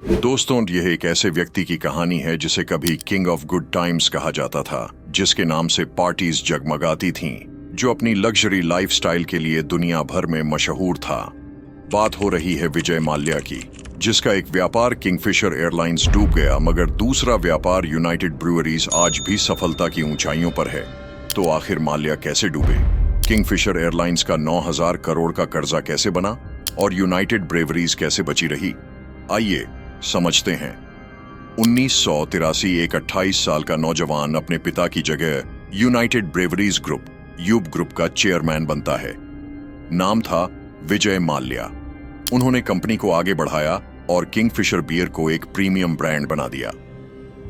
दोस्तों, यह एक ऐसे व्यक्ति की कहानी है जिसे कभी किंग ऑफ गुड टाइम्स कहा जाता था, जिसके नाम से पार्टीज जगमगाती थीं, जो अपनी लग्जरी लाइफस्टाइल के लिए दुनिया भर में मशहूर था। बात हो रही है विजय माल्या की, जिसका एक व्यापार किंगफिशर एयरलाइंस डूब गया, मगर दूसरा व्यापार यूनाइटेड ब्रूअरीज आज भी सफलता की ऊंचाइयों पर है। तो आखिर माल्या कैसे डूबे, किंगफिशर एयरलाइंस का 9,000 करोड़ का कर्जा कैसे बना और यूनाइटेड ब्रेवरीज कैसे बची रही, आइए समझते हैं। 1983 एक 28 साल का नौजवान अपने पिता की जगह यूनाइटेड ब्रेवरीज ग्रुप यूब ग्रुप का चेयरमैन बनता है। नाम था विजय माल्या। उन्होंने कंपनी को आगे बढ़ाया और किंगफिशर बियर को एक प्रीमियम ब्रांड बना दिया।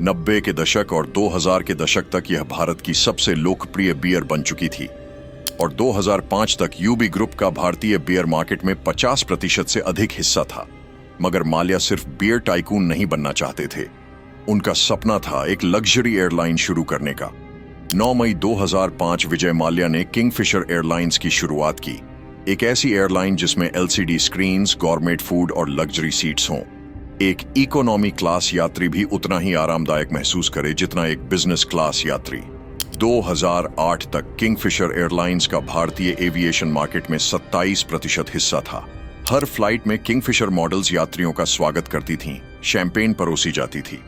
90 के दशक और 2000 के दशक तक यह भारत की सबसे लोकप्रिय बियर बन चुकी थी और 2005 तक यूबी ग्रुप का भारतीय बियर मार्केट में 50% से अधिक हिस्सा था। मगर माल्या सिर्फ बियर टाइकून नहीं बनना चाहते थे, उनका सपना था एक लग्जरी एयरलाइन शुरू करने का। 9 मई 2005 विजय माल्या ने किंगफिशर एयरलाइंस की शुरुआत की, एक ऐसी एयरलाइन जिसमें LCD स्क्रीन्स, गॉरमेट फूड और लग्जरी सीट्स हों। एक इकोनॉमी क्लास यात्री भी उतना ही आरामदायक महसूस करे जितना एक बिजनेस क्लास यात्री। 2008 तक किंगफिशर एयरलाइंस का भारतीय एविएशन मार्केट में 27% हिस्सा था। हर फ्लाइट में किंगफिशर मॉडल्स यात्रियों का स्वागत करती थीं, शैंपेन परोसी जाती थी।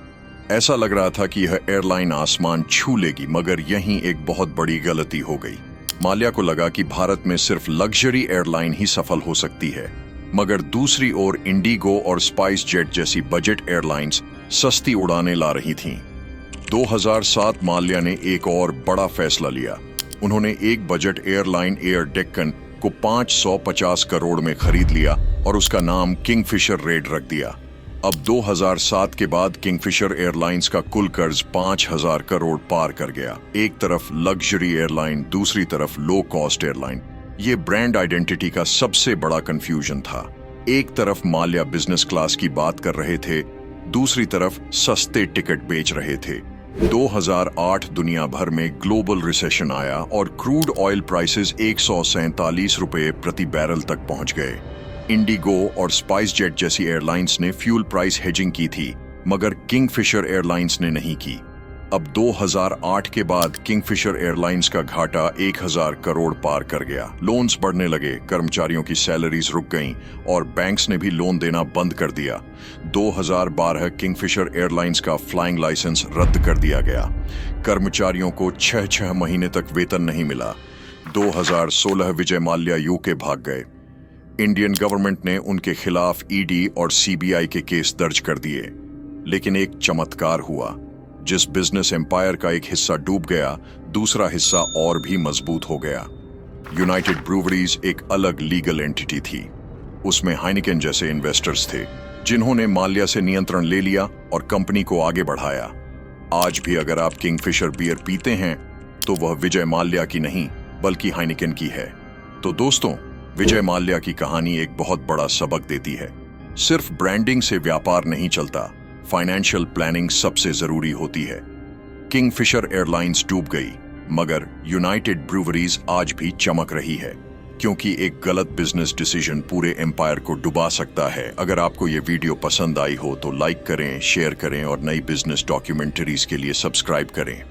ऐसा लग रहा था कि यह एयरलाइन आसमान छू लेगी, मगर यहीं एक बहुत बड़ी गलती हो गई। माल्या को लगा कि भारत में सिर्फ लग्जरी एयरलाइन ही सफल हो सकती है, मगर दूसरी ओर इंडिगो और स्पाइस जेट जैसी बजट एयरलाइंस सस्ती उड़ानें ला रही थीं। 2007 माल्या ने एक और बड़ा फैसला लिया। उन्होंने एक बजट एयरलाइन एयर डेक्कन को 550 करोड़ में खरीद लिया और उसका नाम किंगफिशर रेड रख दिया। अब 2007 के बाद किंगफिशर एयरलाइंस का कुल कर्ज 5,000 करोड़ पार कर गया। एक तरफ लग्जरी एयरलाइन, दूसरी तरफ लो कॉस्ट एयरलाइन। ये ब्रांड आइडेंटिटी का सबसे बड़ा कंफ्यूजन था। एक तरफ माल्या बिजनेस क्लास की बात कर रहे थे, दूसरी तरफ सस्ते टिकट बेच रहे थे। 2008 दुनिया भर में ग्लोबल रिसेशन आया और क्रूड ऑयल प्राइसेस 147 रुपए प्रति बैरल तक पहुंच गए। इंडिगो और स्पाइस जेट जैसी एयरलाइंस ने फ्यूल प्राइस हेजिंग की थी, मगर किंगफिशर एयरलाइंस ने नहीं की। अब 2008 के बाद किंगफिशर एयरलाइंस का घाटा 1,000 करोड़ पार कर गया। लोन्स बढ़ने लगे, कर्मचारियों की सैलरीज रुक गईं और बैंक्स ने भी लोन देना बंद कर दिया। 2012 किंगफिशर एयरलाइंस का फ्लाइंग लाइसेंस रद्द कर दिया गया। कर्मचारियों को 6 महीने तक वेतन नहीं मिला। 2016 विजय माल्या यूके भाग गए। इंडियन गवर्नमेंट ने उनके खिलाफ ED और CBI के केस दर्ज कर दिए। लेकिन एक चमत्कार हुआ, जिस बिजनेस एम्पायर का एक हिस्सा डूब गया, दूसरा हिस्सा और भी मजबूत हो गया। यूनाइटेड ब्रूवरीज एक अलग लीगल एंटिटी थी। उसमें हाइनिकेन जैसे इन्वेस्टर्स थे, जिन्होंने माल्या से नियंत्रण ले लिया और कंपनी को आगे बढ़ाया। आज भी अगर आप किंगफिशर बियर पीते हैं तो वह विजय माल्या की नहीं, बल्कि हाइनिकेन की है। तो दोस्तों, विजय माल्या की कहानी एक बहुत बड़ा सबक देती है। सिर्फ ब्रांडिंग से व्यापार नहीं चलता, फाइनेंशियल प्लानिंग सबसे जरूरी होती है। किंगफिशर एयरलाइंस डूब गई, मगर यूनाइटेड ब्रूवरीज आज भी चमक रही है, क्योंकि एक गलत बिजनेस डिसीजन पूरे एम्पायर को डुबा सकता है। अगर आपको ये वीडियो पसंद आई हो तो लाइक करें, शेयर करें और नई बिजनेस डॉक्यूमेंट्रीज के लिए सब्सक्राइब करें।